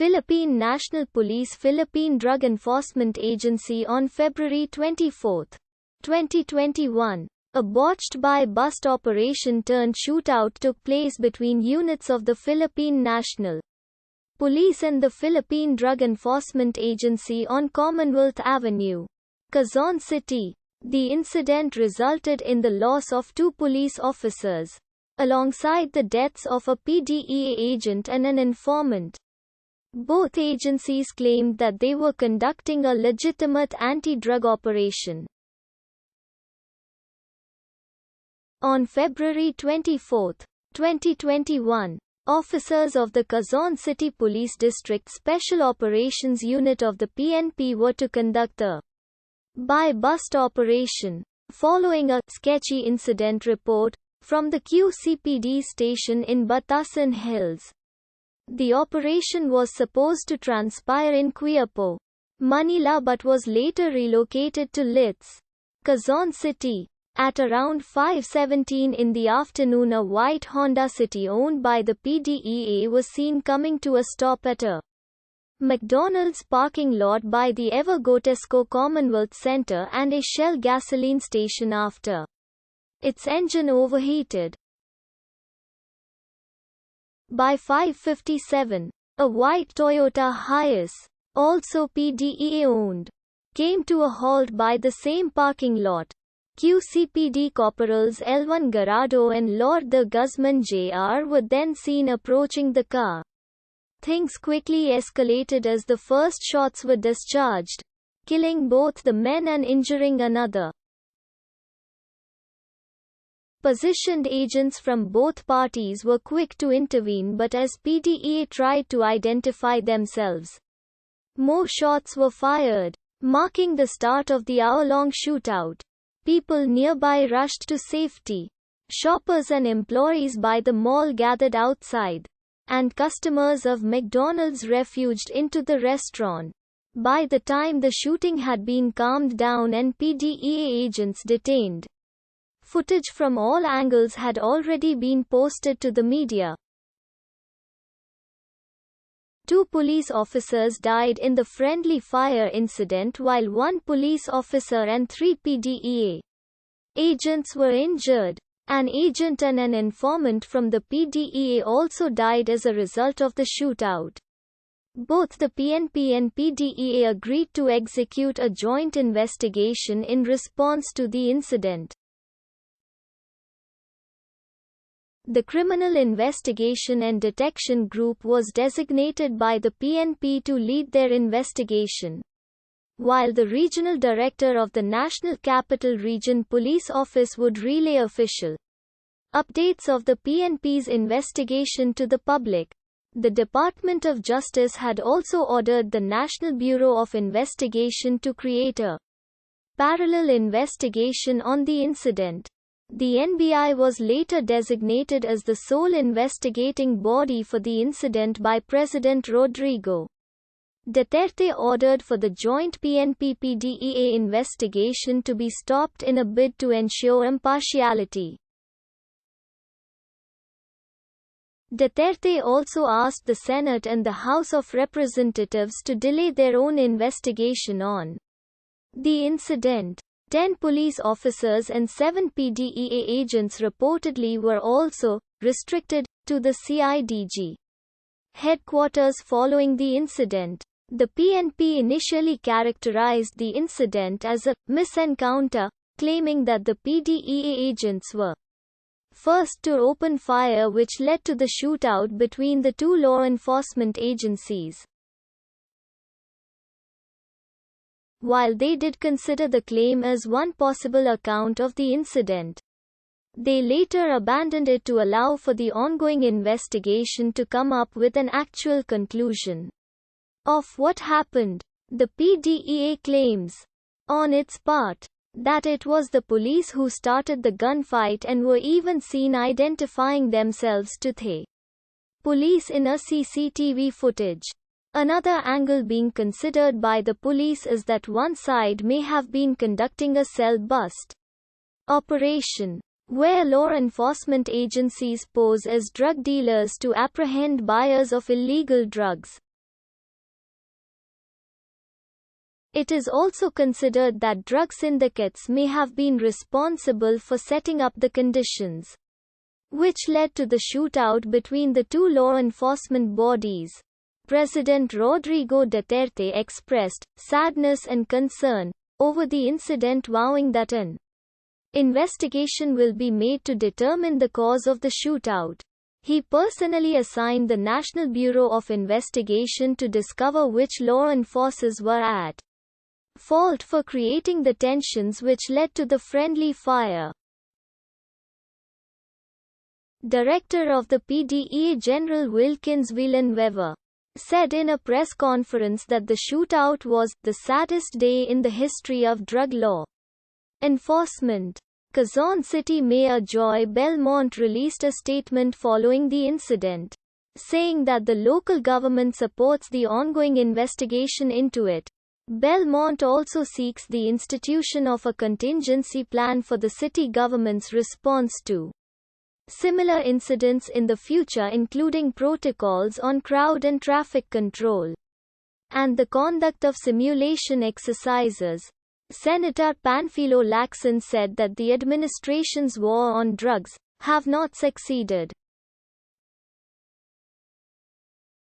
Philippine National Police Philippine Drug Enforcement Agency on February 24, 2021. A botched buy-bust operation turned shootout took place between units of the Philippine National Police and the Philippine Drug Enforcement Agency on Commonwealth Avenue, Quezon City. The incident resulted in the loss of 2 police officers, alongside the deaths of a PDEA agent and an informant. Both agencies claimed that they were conducting a legitimate anti-drug operation. On February 24, 2021, officers of the Quezon City Police District Special Operations Unit of the PNP were to conduct a buy-bust operation, following a sketchy incident report from the QCPD station in Batasan Hills. The operation was supposed to transpire in Quiapo, Manila but was later relocated to Litz, Quezon City. At around 5:17 in the afternoon, a white Honda City owned by the PDEA was seen coming to a stop at a McDonald's parking lot by the Evergotesco Commonwealth Center and a Shell gasoline station after its engine overheated. By 5:57, a white Toyota Hiace, also PDEA owned, came to a halt by the same parking lot. QCPD Corporals L1 Garado and Lord the Guzman Jr. were then seen approaching the car. Things quickly escalated as the first shots were discharged, killing both the men and injuring another. Positioned agents from both parties were quick to intervene, but as PDEA tried to identify themselves, more shots were fired, marking the start of the hour-long shootout. People nearby rushed to safety. Shoppers and employees by the mall gathered outside, and customers of McDonald's refuged into the restaurant. By the time the shooting had been calmed down and PDEA agents detained, footage from all angles had already been posted to the media. 2 police officers died in the friendly fire incident while 1 police officer and 3 PDEA agents were injured. An agent and an informant from the PDEA also died as a result of the shootout. Both the PNP and PDEA agreed to execute a joint investigation in response to the incident. The Criminal Investigation and Detection Group was designated by the PNP to lead their investigation, while the Regional Director of the National Capital Region Police Office would relay official updates of the PNP's investigation to the public. The Department of Justice had also ordered the National Bureau of Investigation to create a parallel investigation on the incident. The NBI was later designated as the sole investigating body for the incident by President Rodrigo Duterte, ordered for the joint PNP PDEA investigation to be stopped in a bid to ensure impartiality. Duterte also asked the Senate and the House of Representatives to delay their own investigation on the incident. 10 police officers and 7 PDEA agents reportedly were also restricted to the CIDG headquarters following the incident. The PNP initially characterized the incident as a misencounter, claiming that the PDEA agents were first to open fire, which led to the shootout between the 2 law enforcement agencies. While they did consider the claim as one possible account of the incident, they later abandoned it to allow for the ongoing investigation to come up with an actual conclusion of what happened. The PDEA claims, on its part, that it was the police who started the gunfight and were even seen identifying themselves to the police in a CCTV footage. Another angle being considered by the police is that one side may have been conducting a cell bust operation, where law enforcement agencies pose as drug dealers to apprehend buyers of illegal drugs. It is also considered that drug syndicates may have been responsible for setting up the conditions which led to the shootout between the two law enforcement bodies. President Rodrigo Duterte expressed sadness and concern over the incident, vowing that an investigation will be made to determine the cause of the shootout. He personally assigned the National Bureau of Investigation to discover which law enforcers were at fault for creating the tensions which led to the friendly fire. Director of the PDEA General Wilkins Villanueva said in a press conference that the shootout was the saddest day in the history of drug law enforcement. Quezon City Mayor Joy Belmont released a statement following the incident, saying that the local government supports the ongoing investigation into it. Belmont also seeks the institution of a contingency plan for the city government's response to similar incidents in the future, including protocols on crowd and traffic control, and the conduct of simulation exercises. Senator Panfilo Lacson said that the administration's war on drugs have not succeeded.